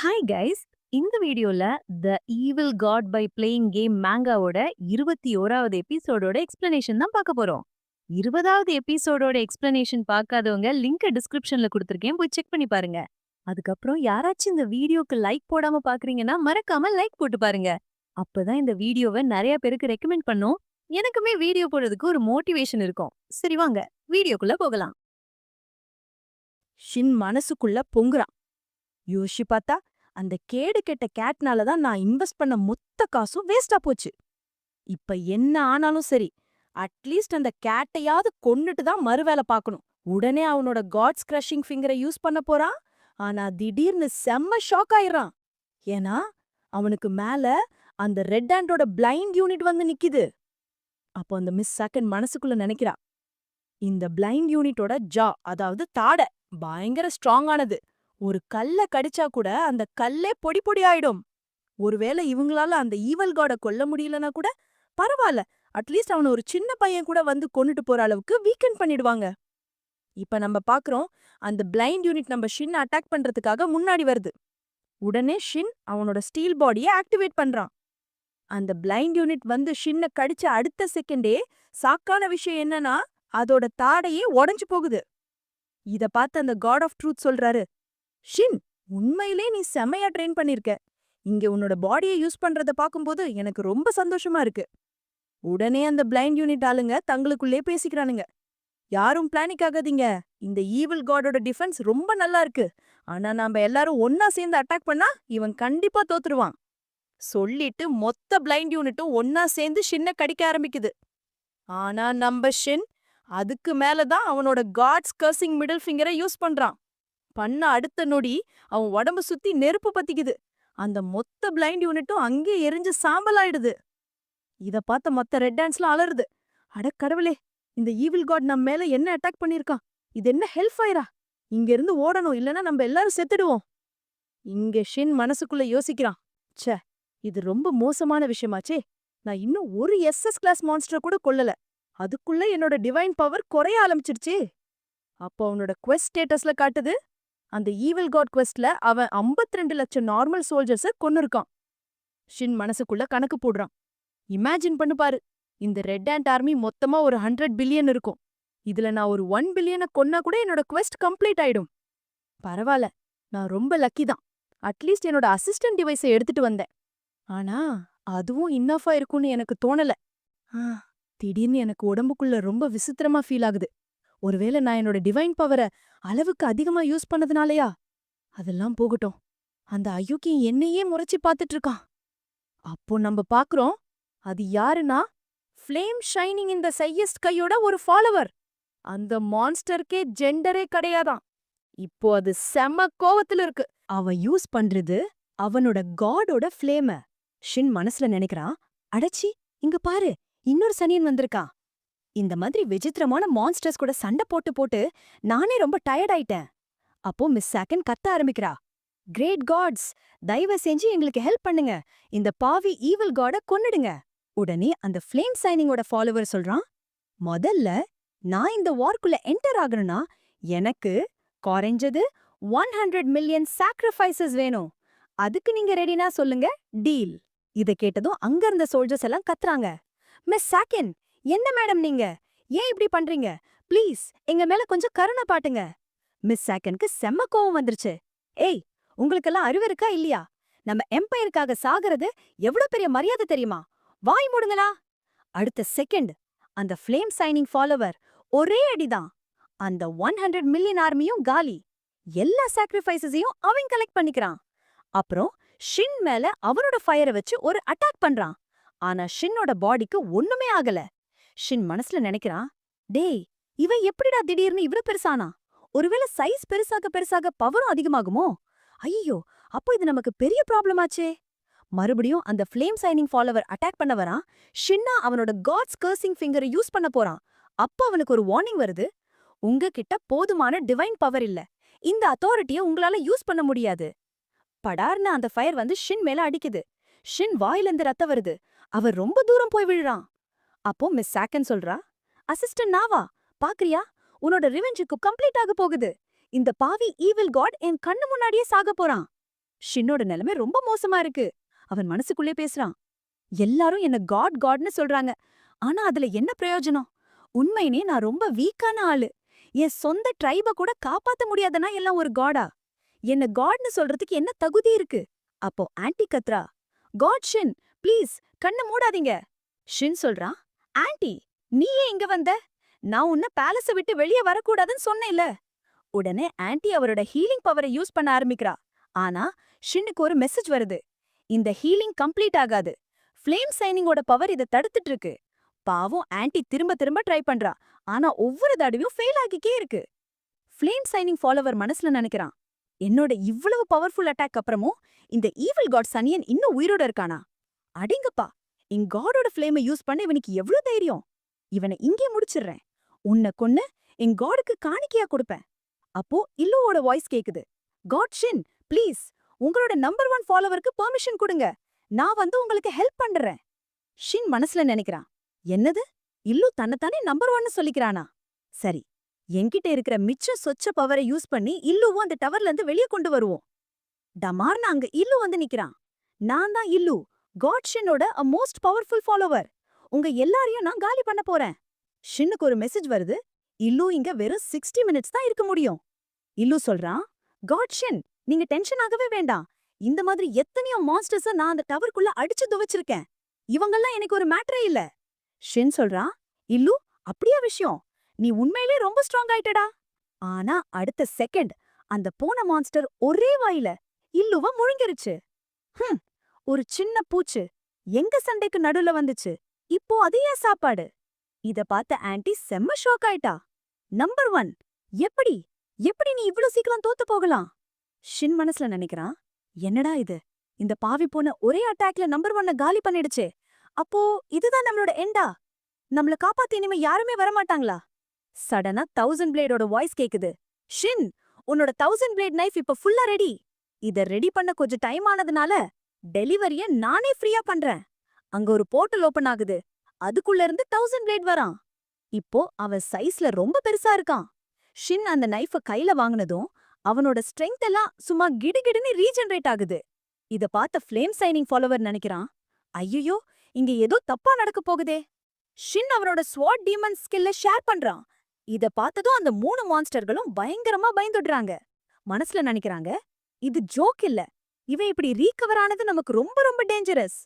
Hi guys. இந்த வீடியோல the evil god by playing game மேங்காவோட 21வது எபிசோடோட எக்ஸ்பிளனேஷன் தான் பார்க்க போறோம். 20வது எபிசோடோட எக்ஸ்பிளனேஷன் பார்க்காதவங்க லிங்க் டிஸ்கிரிப்ஷன்ல கொடுத்திருக்கேன், போய் செக் பண்ணி பாருங்க. அதுக்கப்புறம் யாராச்சும் இந்த வீடியோக்கு லைக் போடாம பாக்குறீங்கன்னா மறக்காம லைக் போட்டு பாருங்க. அப்பதான் இந்த வீடியோவை நிறைய பேருக்கு ரெக்கமெண்ட் பண்ணும். எனக்குமே வீடியோ போடுறதுக்கு ஒரு மோட்டிவேஷன் இருக்கும். சரி வாங்க வீடியோக்குள்ள போகலாம். ஷின் மனசுக்குள்ள பொங்குறான். யோசிச்சு பார்த்தா அந்த கேடு கெட்ட கேட்னால தான் நான் இன்வெஸ்ட் பண்ண மொத்த காசும் வேஸ்டா போச்சு. இப்ப என்ன ஆனாலும் சரி, அட்லீஸ்ட் அந்த கேட்டையாவது கொன்னுட்டு தான் மறுவேலை பார்க்கணும். உடனே அவனோட காட்ஸ் கிரஷிங் ஃபிங்கரை யூஸ் பண்ண போறான். ஆனா திடீர்னு செம்ம ஷாக் ஆயிடுறான். ஏன்னா அவனுக்கு மேல அந்த ரெட் ஹேண்டோட பிளைண்ட் யூனிட் வந்து நிக்குது. அப்போ அந்த மிஸ் செகண்ட் மனசுக்குள்ள நினைக்கிறா, இந்த பிளைண்ட் யூனிட்டோட ஜா அதாவது தாடை பயங்கர ஸ்ட்ராங்கானது. ஒரு கல்ல கடிச்சா கூட அந்த கல்லே பொடி பொடி ஆயிடும். ஒருவேளை இவங்களால அந்த ஈவல் காட கொல்ல முடியலனா கூட பரவாயில்ல, அட்லீஸ்ட் அவன ஒரு சின்ன பையன் கூட வந்து கொன்னுட்டு போற அளவுக்கு வீக்கெண்ட் பண்ணிடுவாங்க. இப்ப நம்ம பாக்குறோம், அந்த பிளைண்ட் யூனிட் நம்ம ஷின் அட்டாக் பண்றதுக்காக முன்னாடி வருது. உடனே ஷின் அவனோட ஸ்டீல் பாடியை ஆக்டிவேட் பண்றான். அந்த பிளைண்ட் யூனிட் வந்து ஷின்ன கடிச்ச அடுத்த செகண்டே சாக்கான விஷயம் என்னன்னா அதோட தாடையே உடைஞ்சு போகுது. இத பார்த்து அந்த காட் ஆஃப் ட்ரூத் சொல்றாரு, ஷின், உண்மையிலே நீ செமையா ட்ரெயின் பண்ணிருக்க. இங்க உன்னோட பாடியை யூஸ் பண்றத பாக்கும்போது எனக்கு ரொம்ப சந்தோஷமா இருக்கு. உடனே அந்த பிளைண்ட் யூனிட் ஆளுங்க தங்களுக்குள்ளே பேசிக்கிறானுங்க. யாரும் பிளானிக் ஆகாதீங்க, இந்த ஈவில் காடோட டிஃபென்ஸ் ரொம்ப நல்லா இருக்கு. ஆனா நாம எல்லாரும் ஒன்னா சேர்ந்து அட்டாக் பண்ணா இவன் கண்டிப்பா தோத்துருவான். சொல்லிட்டு மொத்த பிளைண்ட் யூனிட்டும் ஒன்னா சேர்ந்து ஷின்ன கடிக்க ஆரம்பிக்குது. ஆனா நம்ம ஷின் அதுக்கு மேலதான் அவனோட காட்ஸ் கர்சிங் மிடில் ஃபிங்கரை யூஸ் பண்றான். பண்ண அடுத்த நொடி அவன் உடம்பு சுத்தி நெருப்பு பத்திக்குது. அந்த மொத்த பிளைண்ட் யூனிட்டும் அங்கே எரிஞ்சு சாம்பல் ஆயிடுது. இத பார்த்த மொத்த ரெட் டான்ஸ்லாம் அலறுது. அட கடவுளே, இந்த ஈவில் காட் நம்ம மேல என்ன அட்டாக் பண்ணிருக்கான்? இது என்ன ஹெல்ப் ஃபயரா? இங்க இருந்து ஓடணும், இல்லனா நம்ம எல்லாரும் செத்துடுவோம். இங்க ஷின் மனசுக்குள்ள யோசிக்கிறான், ச்சே, இது ரொம்ப மோசமான விஷயமாச்சே. நான் இன்னும் ஒரு எஸ்எஸ் கிளாஸ் மான்ஸ்டர் கூட கொல்லல, அதுக்குள்ள என்னோட டிவைன் பவர் குறைய ஆரம்பிச்சிடுச்சே. அப்போ அவனோட குவெஸ்ட் ஸ்டேட்டஸ்ல காட்டுது, அந்த ஈவில் காட் குவெஸ்ட்ல அவன் 52 லட்சம் நார்மல் சோல்ஜர்ஸ கொன்னுருக்கான். ஷின் மனசுக்குள்ள கணக்கு போடுறான். இமேஜின் பண்ணு பாரு, இந்த ரெட் ஆண்ட் ஆர்மி மொத்தமா ஒரு 100 பில்லியன் இருக்கும். இதுல நான் ஒரு 1 பில்லியனை கொன்னா கூட என்னோட குவெஸ்ட் கம்ப்ளீட் ஆயிடும். பரவாயில்ல, நான் ரொம்ப லக்கி தான். அட்லீஸ்ட் என்னோட அசிஸ்டன்ட் டிவைஸை எடுத்துட்டு வந்தேன். ஆனா அதுவும் இன்னஃபா இருக்கும்னு எனக்கு தோணல. ஆ, திடீர்னு எனக்கு உடம்புக்குள்ள ரொம்ப விசித்திரமா ஃபீல் ஆகுது. ஒருவேளை நான் என்னோட டிவைன் பவரை அளவுக்கு அதிகமா யூஸ் பண்ணதுனாலயா? அதெல்லாம் போகட்டும், அந்த அயோக்கி என்னையே முறைச்சி பார்த்துட்டு இருக்கான். அப்போ நம்ம பாக்குறோம், அது யாருன்னா ஃப்ளேம் ஷைனிங் இந்த சையஸ்ட் கையோட ஒரு ஃபாலோவர். அந்த மான்ஸ்டருக்கே ஜெண்டரே கிடையாதான். இப்போ அது செம கோவத்துல இருக்கு. அவன் யூஸ் பண்றது அவனோட காடோட ஃப்ளேம. ஷின் மனசுல நினைக்கிறான், அடச்சி, இங்க பாரு, இன்னொரு சனியன் வந்திருக்கான். இந்த மாதிரி விசித்திரமான மான்ஸ்டர்ஸ் கூட சண்டை போட்டு போட்டு நானே ரொம்ப டயர்ட் ஆயிட்டேன். அப்போ மிஸ் சாக்கன் கத்த ஆரம்பிக்கிறா, கிரேட் காட்ஸ், தயவு செஞ்சு எங்களுக்கு ஹெல்ப் பண்ணுங்க, இந்த பாவி ஈவில் காட கொன்னுடுங்க. உடனே அந்த ஃப்ளேம் சைனிங்கோட ஃபாலோவர் சொல்றான், முதல்ல நான் இந்த வார்க்குள்ள என்டர் ஆகணும்னா எனக்கு குறைஞ்சது 100 மில்லியன் சாக்ரிஃபைசஸ் வேணும். அதுக்கு நீங்க ரெடினா சொல்லுங்க, டீல். இத கேட்டதும் அங்க இருந்த சோல்ஜர்ஸ் எல்லாம் கத்துறாங்க, மிஸ் சாக்கன், என்ன மேடம் நீங்க ஏன் இப்படி பண்றீங்க? ப்ளீஸ் எங்க மேல கொஞ்சம் கருணை பாட்டுங்க. மிஸ் சாக்கனுக்கு செம்ம கோவம் வந்துருச்சு. ஏய், உங்களுக்கெல்லாம் அறிவு இருக்கா இல்லையா? நம்ம எம்பையருக்காக சாகிறது எவ்வளவு பெரிய மரியாதை தெரியுமா? வாய் மூடுங்களா. அடுத்த செகண்ட் அந்த ஃப்ளேம் சைனிங் ஃபாலோவர் ஒரே அடிதான். அந்த 100 மில்லியன் ஆர்மியும் காலி. எல்லா சாக்ரிஃபைசஸையும் அவன் கலெக்ட் பண்ணிக்கிறான். அப்புறம் ஷின் மேல அவனோட ஃபயரை வச்சு ஒரு அட்டாக் பண்றான். ஆனா ஷின்னோட பாடிக்கு ஒண்ணுமே ஆகல. ஷின் மனசுல நினைக்கிறான், டேய், இவன் எப்படிடா திடீர்னு இவ்ளோ பெருசானா? ஒருவேளை சைஸ் பெருசாக பெருசாக பவரும் அதிகமாகுமோ? ஐயோ, அப்போ இது நமக்கு பெரிய ப்ராப்ளம் ஆச்சே. மறுபடியும் அந்த ஃப்ளேம் சைனிங் ஃபாலோவர் அட்டாக் பண்ண வரான். ஷின்னா அவனோட காட்ஸ் கர்சிங் ஃபிங்கரை யூஸ் பண்ண போறான். அப்ப அவனுக்கு ஒரு வார்னிங் வருது, உங்ககிட்ட போதுமான டிவைன் பவர் இல்ல, இந்த அத்தாரிட்டிய உங்களால யூஸ் பண்ண முடியாது. படார்னு அந்த ஃபயர் வந்து ஷின் மேல அடிக்குது. ஷின் வாயிலிருந்து ரத்தம் வருது. அவர் ரொம்ப தூரம் போய் விழுறான். அப்போ மிஸ் சாக்கன் சொல்றா, அசிஸ்டன்ட் நாவா, பாக்குறியா, உன்னோட ரிவெஞ்சுக்கு கம்ப்ளீட் ஆக போகுது. இந்த பாவி ஈவில் காட் என் கண்ணு முன்னாடியே சாக போறான். ஷின்னோட நிலைமை ரொம்ப மோசமா இருக்கு. அவன் மனசுக்குள்ளே பேசுறான். எல்லாரும் என்ன காட் காட்னு சொல்றாங்க. ஆனா அதுல என்ன பிரயோஜனம்? உண்மையிலே நான் ரொம்ப வீக்கான ஆளு. என் சொந்த ட்ரைப கூட காப்பாத்த முடியாதனா எல்லாம் ஒரு காடா? என்ன காட்னு சொல்றதுக்கு என்ன தகுதி இருக்கு? அப்போ ஆன்ட்டி கத்ரா, காட் ஷின், ப்ளீஸ் கண்ண மூடாதீங்க. ஷின் சொல்றான், ஆன்ட்டி நீ ஏன் இங்க வந்த? நான் உன்ன பேலஸ விட்டு வெளியே வரக்கூடாதுன்னு சொன்னேன்ல. உடனே ஆன்ட்டி அவரோட ஹீலிங் பவரை யூஸ் பண்ண ஆரம்பிக்கிறா. ஆனா ஷின்னுக்கு ஒரு மெசேஜ் வருது. இந்த ஹீலிங் கம்ப்ளீட் ஆகாது. ஃப்ளேம் சைனிங்கோட பவர் இத தடுத்துட்டு இருக்கு. பாவம் ஆன்ட்டி திரும்ப திரும்ப ட்ரை பண்றா. ஆனா ஒவ்வொரு தடவையும் ஃபெயில் ஆகிக்கே இருக்கு. ஃப்ளேம் சைனிங் ஃபாலோவர் மனசுல நினைக்கிறான், என்னோட இவ்வளவு பவர்ஃபுல் அட்டாக் அப்புறமும் இந்த ஈவில் காட் சனியன் இன்னும் உயிரோட இருக்கானா? அடிங்கப்பா, என் காடோட ஃப்ளேமை யூஸ் பண்ண இவனுக்கு எவ்வளவு தைரியம்! இவனை இங்கே முடிச்சிடுறேன். உன்னை கொன்னு என் காடுக்கு காணிக்கையா கொடுப்பேன். அப்போ இல்லுவோட வாய்ஸ் கேக்குது. காட் ஷின், ப்ளீஸ் உங்களோட நம்பர் 1 ஃபாலோவருக்கு பெர்மிஷன் கொடுங்க. நான் வந்து உங்களுக்கு ஹெல்ப் பண்றேன். ஷின் மனசுல நினைக்கிறான், என்னது இல்லு தன்னைத்தானே நம்பர் 1 சொல்லிக்கிறானா? சரி, என்கிட்ட இருக்கிற மிச்ச சொச்ச பவரை யூஸ் பண்ணி இல்லுவும் அந்த டவர்ல இருந்து வெளியே கொண்டு வருவோம். டமார்னு அங்க இல்லு வந்து நிக்கிறான். நான் தான் இல்லு, காட் ஷின்னோட அ மோஸ்ட் பவர்ஃபுல் ஃபாலோவர். உங்க எல்லாரையும் நான் காலி பண்ண போறேன். ஷின்னுக்கு ஒரு மெசேஜ் வருது. இல்லு இங்க வெறும் 60 மினிட்ஸ் தான் இருக்க முடியும். இல்லு சொல்றான், காட் ஷின், நீங்க டென்ஷன் ஆகவே வேண்டாம். இந்த மாதிரி எத்தனையோ மான்ஸ்டர்ஸ நான் அந்த டவர்க்குள்ள அடிச்சு துவைச்சிருக்கேன். இவங்கெல்லாம் எனக்கு ஒரு மேட்டரே இல்ல. ஷின் சொல்றான், இல்லு அப்படியா விஷயம்? நீ உண்மையிலே ரொம்ப ஸ்ட்ராங் ஆயிட்டடா. ஆனா அடுத்த செகண்ட் அந்த போன மான்ஸ்டர் ஒரே வாயில இல்லுவ முழுங்கிருச்சு. ஹம், ஒரு சின்ன பூச்சு எங்க சண்டைக்கு நடுல வந்துச்சு. இப்போ அது ஏன் சாப்பாடு? இத பார்த்த ஆன்ட்டி செம்ம ஷாக் ஆயிட்டா. நம்பர் 1, எப்படி எப்படி நீ இவ்ளோ சீக்கிரம் தோத்து போகலாம்? ஷின் மனசுல நினைக்கிறான், என்னடா இது, இந்த பாவி போன ஒரே அட்டாக்ல நம்பர் 1 காலி பண்ணிடுச்சே. அப்போ இதுதான் நம்மளோட எண்டா? நம்மள காப்பாத்த இனிமே யாருமே வரமாட்டாங்களா? சடனா 1000 பிளேடோட வாய்ஸ் கேக்குது. ஷின், உன்னோட 1000 பிளேட் நைஃப் இப்ப ஃபுல்லா ரெடி. இத ரெடி பண்ண கொஞ்சம் டைம் ஆனதுனால டெலிவரிய நானே ஃப்ரீயா பண்றேன். அங்க ஒரு போர்ட்டல் ஓபன் ஆகுது. அதுக்குள்ள இருந்து 1000 பிளேட் வரான். இப்போ அவன் சைஸ்ல ரொம்ப பெருசா இருக்கான். ஷின் அந்த நைஃப கையில வாங்குனதும் அவனோட ஸ்ட்ரெங்த் எல்லாம் சும்மா கிடுகிடுன்னு ரீஜெனரேட் ஆகுது. இத பார்த்த ஃப்ளேம் சைனிங் ஃபாலோவர் நினைக்கிறான், ஐயோ இங்க ஏதோ தப்பா நடக்க போகுதே. ஷின் அவனோட ஸ்வாட் டீமன் ஸ்கில்ல ஷேர் பண்றான். இத பார்த்ததும் அந்த 3 மான்ஸ்டர்களும் பயங்கரமா பயந்துடுறாங்க. மனசுல நினைக்கிறாங்க, இது ஜோக் இல்ல. இவன் இப்படி ரீகவர் ஆனது நமக்கு ரொம்ப ரொம்ப டேஞ்சரஸ்.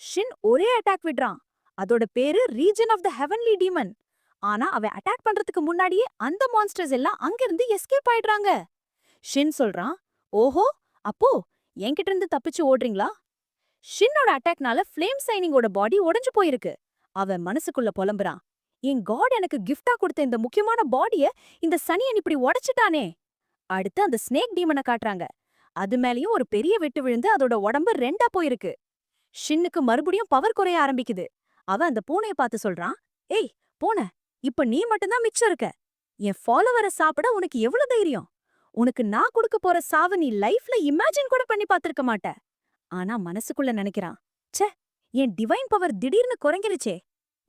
ஷின் ஒரே அட்டாக் விடுறான். அதோட பேரு region of the heavenly demon. ஆனா அவன் அட்டாக் பண்றதுக்கு முன்னாடியே அந்த மான்ஸ்டர்ஸ் எல்லாம் அங்கிருந்து எஸ்கேப் ஆயிடுறாங்க. ஷின் சொல்றான், ஓஹோ, அப்போ என்கிட்ட இருந்து தப்பிச்சு ஓடுறீங்களா? ஷின்னோட அட்டாக்னால ஃப்ளேம் சைனிங்கோட பாடி உடைஞ்சு போயிருக்கு. அவன் மனசுக்குள்ள புலம்புறான், என் காட் எனக்கு கிஃப்டா கொடுத்த இந்த முக்கியமான பாடிய இந்த சனியன் இப்படி உடைச்சிட்டானே. அடுத்து அந்த ஸ்னேக் டீமனை காட்டுறாங்க. அது மேலயும் ஒரு பெரிய வெட்டு விழுந்து அதோட உடம்பு 2ஆ போயிருக்கு. ஷின்னுக்கு மறுபடியும் பவர் குறைய ஆரம்பிக்குது. அவன் அந்த பூனைய பார்த்து சொல்றான், ஏய் பூனை, இப்ப நீ மட்டும்தான் மிச்சம் இருக்க. என் ஃபாலோவரை சாப்பிட உனக்கு எவ்வளவு தைரியம்? உனக்கு நான் கொடுக்க போற சாவ நீ லைஃப்ல இமேஜின் கூட பண்ணி பார்த்திருக்க மாட்ட. ஆனா மனசுக்குள்ள நினைக்கிறான், ச்சே, என் டிவைன் பவர் திடீர்னு குறைஞ்சிருச்சே.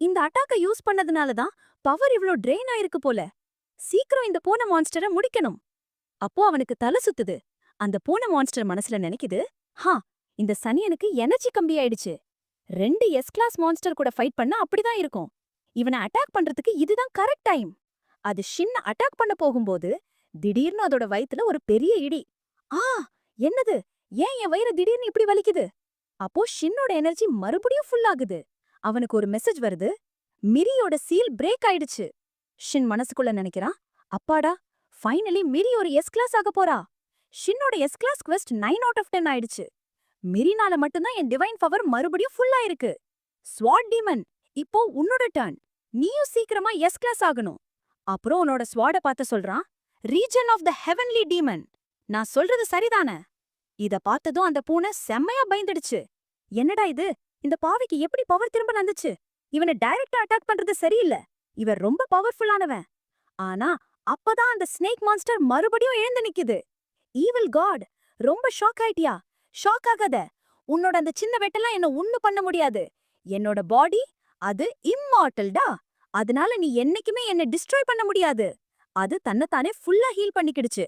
இந்த அட்டாக்க யூஸ் பண்ணதுனால தான் பவர் இவ்ளோ ட்ரெயின் ஆயிருக்கு போல. சீக்கிரம் இந்த பூனை மான்ஸ்டரை முடிக்கணும். அப்போ அவனுக்கு தலை சுத்துது. அந்த பூனை மான்ஸ்டர் மனசுல நினைக்குது, ஹா, இந்த சனியனுக்கு எனர்ஜி கம்மி ஆயிடுச்சு. 2 எஸ் கிளாஸ் மான்ஸ்டர் கூட ஃபைட் பண்ண அப்படிதான் இருக்கும். இவனை அட்டாக் பண்றதுக்கு இதுதான் கரெக்ட் டைம். அது ஷின்ன அட்டாக் பண்ண போகும்போது திடீர்னு அதோட வயித்துல ஒரு பெரிய இடி. ஆ, என்னது, ஏன் என் வயிறு திடீர்னு இப்படி வலிக்குது? அப்போ ஷின்னோட எனர்ஜி மறுபடியும் ஃபுல் ஆகுது. அவனுக்கு ஒரு மெசேஜ் வருது, மிரியோட சீல் பிரேக் ஆயிடுச்சு. ஷின் மனசுக்குள்ள நினைக்கிறான், அப்பாடா, ஃபைனலி மிரி ஒரு எஸ் கிளாஸ் ஆக போறா. ஷின்னோட S class quest 9 out of 10 ஆயிடுச்சு. மிரினால மட்டும்தான் என் டிவைன் பவர் மறுபடியும் ஃபுல் ஆயிருக்கு. ஸ்வாட் டீமன், இப்போ உன்னோட டர்ன். நீயும் சீக்கிரமா எஸ் கிளாஸ் ஆகணும். அப்புறம் உன்னோட ஸ்வாட பார்த்து சொல்றான், region of the heavenly demon. நான் சொல்றது சரிதானே? இத பார்த்ததும் அந்த பூனை செம்மையா பயந்துடுச்சு. என்னடா இது, இந்த பாவிக்கு எப்படி பவர் திரும்ப வந்துச்சு? இவனை டைரக்டா அட்டாக் பண்றது சரியில்லை. இவன் ரொம்ப பவர்ஃபுல்லானவன். ஆனா அப்பதான் அந்த ஸ்னேக் மான்ஸ்டர் மறுபடியும் எழுந்து நிக்குது. ஈவில் காட், ரொம்ப ஷாக் ஆயிட்டியா? ஷாக் ஆகாத. உன்னோட அந்த சின்ன வெட்டெல்லாம் என்ன ஒண்ணு பண்ண முடியாது. என்னோட பாடி அது இம்மார்டல்டா. அதனால நீ என்னைக்குமே என்ன டிஸ்ட்ராய் பண்ண முடியாது. அது தன்னைத்தானே ஃபுல்லா ஹீல் பண்ணிக்கிடுச்சு.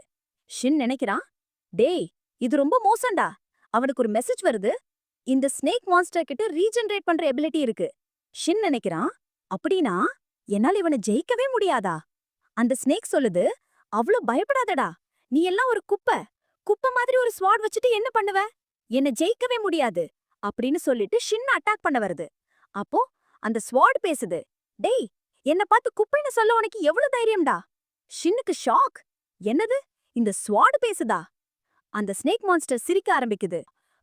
ஷின் நினைக்கிறான், டேய், இது ரொம்ப மோசம்டா. அவனுக்கு ஒரு மெசேஜ் வருது. இந்த ஸ்னேக் மான்ஸ்டர் கிட்ட ரீஜெனரேட் பண்ற எபிலிட்டி இருக்கு. ஷின் நினைக்கிறான், அப்படின்னா என்னால இவனை ஜெயிக்கவே முடியாதா? அந்த ஸ்னேக் சொல்லுது, அவ்ளோ பயப்படாதடா. நீ எல்லாம் ஒரு குப்பை. குப்பை மாதிரி ஒரு ஸ்வாட் வச்சுட்டு என்ன பண்ணுவ? என்ன ஜெயிக்கவே முடியாது அப்படின்னு சொல்லிட்டு ஷின் அட்டாக் பண்ண வருது. அப்போ அந்த ஸ்வாட் பேசுது. டேய், என்ன பார்த்து குப்பைன்னு சொல்ல உனக்கு எவ்வளவு தைரியம்டா? ஷின்னுக்கு ஷாக். என்னது, இந்த ஸ்வாட் பேசுதா? அந்த ஸ்னேக் மான்ஸ்டர் சிரிக்க ஆரம்பிக்குது.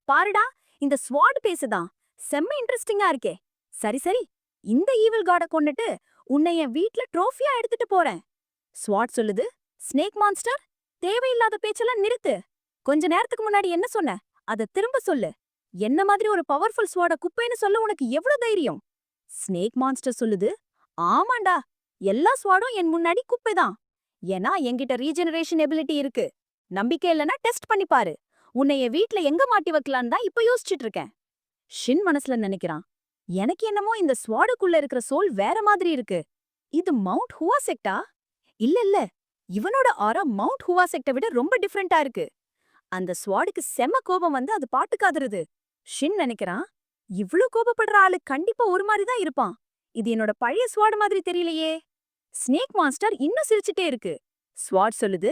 பாருடா, இந்த ஸ்வாட் பேசுதான். செம்ம இன்ட்ரெஸ்டிங்கா இருக்கே. சரி சரி, இந்த ஈவில் காட கொன்னுட்டு உன்னை என் வீட்ல ட்ரோஃபியா எடுத்துட்டு போறேன். ஸ்வாட் சொல்லுது. ஸ்னேக் மான்ஸ்டர், தேவையில்லாத பேச்செல்லாம் நிறுத்து. கொஞ்ச நேரத்துக்கு முன்னாடி என்ன சொன்ன? அத திரும்ப சொல்லு. என்ன மாதிரி ஒரு பவர்ஃபுல் ஸ்வாட குப்பைன்னு சொல்ல உனக்கு எவ்வளவு தைரியம்? ஸ்னேக் மான்ஸ்டர் சொல்லுது. ஆமாண்டா, எல்லா ஸ்வாடும் என் முன்னாடி குப்பைதான். ஏன்னா என்கிட்ட ரீஜெனரேஷன் எபிலிட்டி இருக்கு. நம்பிக்கை இல்லனா டெஸ்ட் பண்ணி பாரு. உன்னை என் வீட்ல எங்க மாட்டி வைக்கலான்னு தான் இப்ப யோசிச்சுட்டு இருக்கேன். ஷின் மனசுல நினைக்கிறான், எனக்கு என்னமோ இந்த ஸ்வாடுக்குள்ள இருக்கிற சோல் வேற மாதிரி இருக்கு. இது மவுண்ட் ஹுவாசெக்டா? இல்ல இல்ல, இவனோட ஆரா மவுண்ட் ஹுவாசெக்ட விட ரொம்ப டிஃபரெண்டா இருக்கு. அந்த ஸ்வாடுக்கு செம கோபம் வந்து அது பாட்டு காதுருது. ஷின் நினைக்கிறான், இவ்ளோ கோபப்படுற ஆளு கண்டிப்பா ஒரு மாதிரி தான் இருப்பான். இது என்னோட பழைய ஸ்வாட் மாதிரி தெரியலையே. ஸ்னேக் மான்ஸ்டர் இன்னும் சிரிச்சுட்டே இருக்கு. ஸ்வாட் சொல்லுது,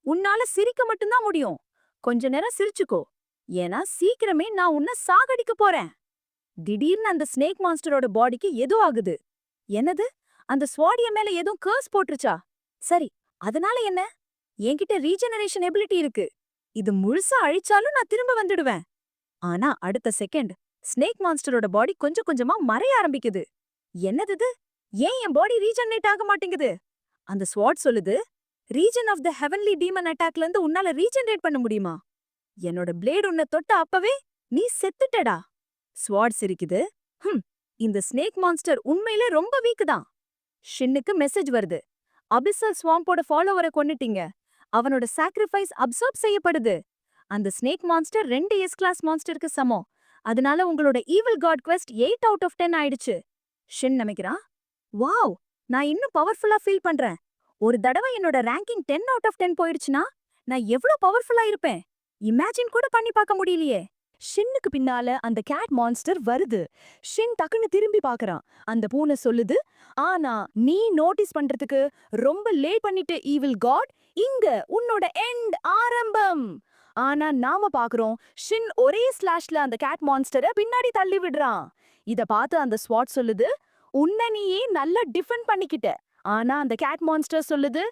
உன்னால சிரிக்க மட்டும்தான் முடியும். கொஞ்ச நேரம் சிரிச்சுக்கோ. ஏன்னா சீக்கிரமே நான் உன்னை சாகடிக்க போறேன். திடீர்னு அந்த ஸ்னேக் மான்ஸ்டரோட பாடிக்கு ஏதோ ஆகுது. என்னது, அந்த ஸ்வாடிய மேல ஏதோ கர்ஸ் போட்டுருச்சா? சரி, அதனால என்ன? என்கிட்ட ரீஜெனரேஷன் எபிலிட்டி இருக்கு. இது முழுசா அழிச்சாலும் நான் திரும்ப வந்துடுவேன். ஆனா அடுத்த செகண்ட் ஸ்னேக் மான்ஸ்டரோட பாடி கொஞ்சம் கொஞ்சமா மறைய ஆரம்பிக்குது. என்னது இது? ஏன் என் பாடி ரீஜெனரேட் ஆக மாட்டேங்குது? அந்த ஸ்வாட் சொல்லுது, region of the heavenly demon அட்டாக்ல இருந்து உன்னால ரீஜெனரேட் பண்ண முடியுமா? என்னோட பிளேட் உன்னை தொட்ட அப்பவே நீ செத்துட்டடா. ஸ்வாட் சிரிக்குது. இந்த ஸ்னேக் மான்ஸ்டர் உண்மையிலே ரொம்ப வீக் தான். ஷின்னுக்கு மெசேஜ் வருது. அபிசல் ஸ்வாம்போட ஃபாலோவரை கொன்னுட்டீங்க. அவனோட சாக்ரிஃபைஸ் அப்சர்வ் செய்யப்படுது. அந்த ஸ்னேக் மான்ஸ்டர் 2 எஸ் கிளாஸ் மான்ஸ்டருக்கு சமம். அதனால உங்களோட evil god quest 8 out of 10 ஆயிடுச்சு. ஷின் நினைக்கிறான், வாவ், நான் இன்னும் பவர்ஃபுல்லா ஃபீல் பண்றேன். ஒரு தடவை என்னோட ரேங்கிங் 10 அவுட் ஆஃப் 10 போயிடுச்சுன்னா நான் எவ்வளவு பவர்ஃபுல்லா இருப்பேன். இமேஜின் கூட பண்ணி பார்க்க முடியலையே. ஷின்னுக்கு பின்னால அந்த கேட் மான்ஸ்டர் வருது. ஷின் டக்குன்னு திரும்பி பார்க்கறான். அந்த பூனை சொல்லுது, ஆனா நீ நோட்டீஸ் பண்றதுக்கு ரொம்ப லேட் பண்ணிட்டு ஈவில் காட். இங்க உன்னோட எண்ட் ஆரம்பம். ஆனா நாம பாக்குறோம், ஷின் ஒரே ஸ்லாஷ்ல அந்த கேட் மான்ஸ்டரை பின்னாடி தள்ளி விடுறான். இத பார்த்து அந்த ஸ்வாட் சொல்லுது, உன்னை நீயே நல்லா டிஃபெண்ட் பண்ணிக்கிட்ட. ஆனா அந்த கேட் மான்ஸ்டர் சொல்லுது,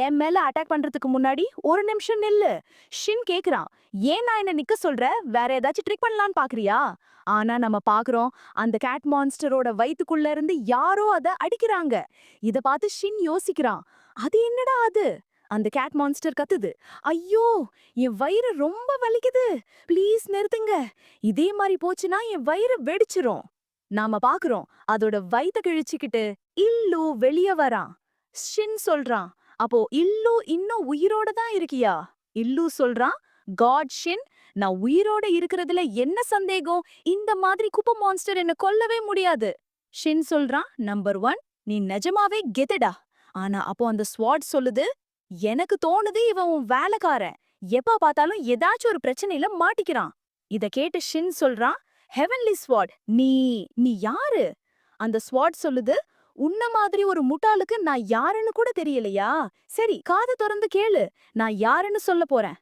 என் மேல அட்டாக் பண்றதுக்கு முன்னாடி ஒரு நிமிஷம் நில்லு. ஷின் கேக்குறான், ஏன் நான் என்ன நிக்க சொல்ற? வேற ஏதாச்சும் ட்ரிக் பண்ணலான்னு பாக்குறியா? ஆனா நம்ம பாக்குறோம், அந்த கேட் மான்ஸ்டரோட வயித்துக்குள்ள இருந்து யாரோ அத அடிக்கிறாங்க. இத பார்த்து ஷின் யோசிக்கிறான், அது என்னடா அது? அந்த கேட் மான்ஸ்டர் கத்துது, ஐயோ, என் வயிறு ரொம்ப வலிக்குது, ப்ளீஸ் நிறுத்துங்க. இதே மாதிரி போச்சுன்னா என் வயிறு வெடிச்சிரும். நாம பாக்குறோம், அதோட வயித்த கிழிச்சுக்கிட்டு இல்லு வெளிய வரான். ஷின் சொல்றான், அப்போ இல்லு இன்னும் உயிரோட தான் இருக்கியா? இல்லு சொல்றான், காட் ஷின், நான் உயிரோட இருக்கிறதுல என்ன சந்தேகம்? இந்த மாதிரி குப்பை மான்ஸ்டர் என்ன கொல்லவே முடியாது. ஷின் சொல்றான், நம்பர் 1, நீ நிஜமாவே கெத்துடா. ஆனா அப்போ அந்த ஸ்வாட் சொல்லுது, எனக்கு தோணுது இவன் உன் வேலைக்காரன். எப்ப பார்த்தாலும் ஏதாச்சும் ஒரு பிரச்சனையில மாட்டிக்கிறான். இத கேட்டு ஷின் சொல்றான், ஹெவன்லி ஸ்வாட், நீ நீ யாரு? அந்த ஸ்வாட் சொல்லுது, உன்ன மாதிரி ஒரு முட்டாளுக்கு நான் யாருன்னு கூட தெரியலையா? சரி, காது திறந்து கேளு, நான் யாருன்னு சொல்ல போறேன்.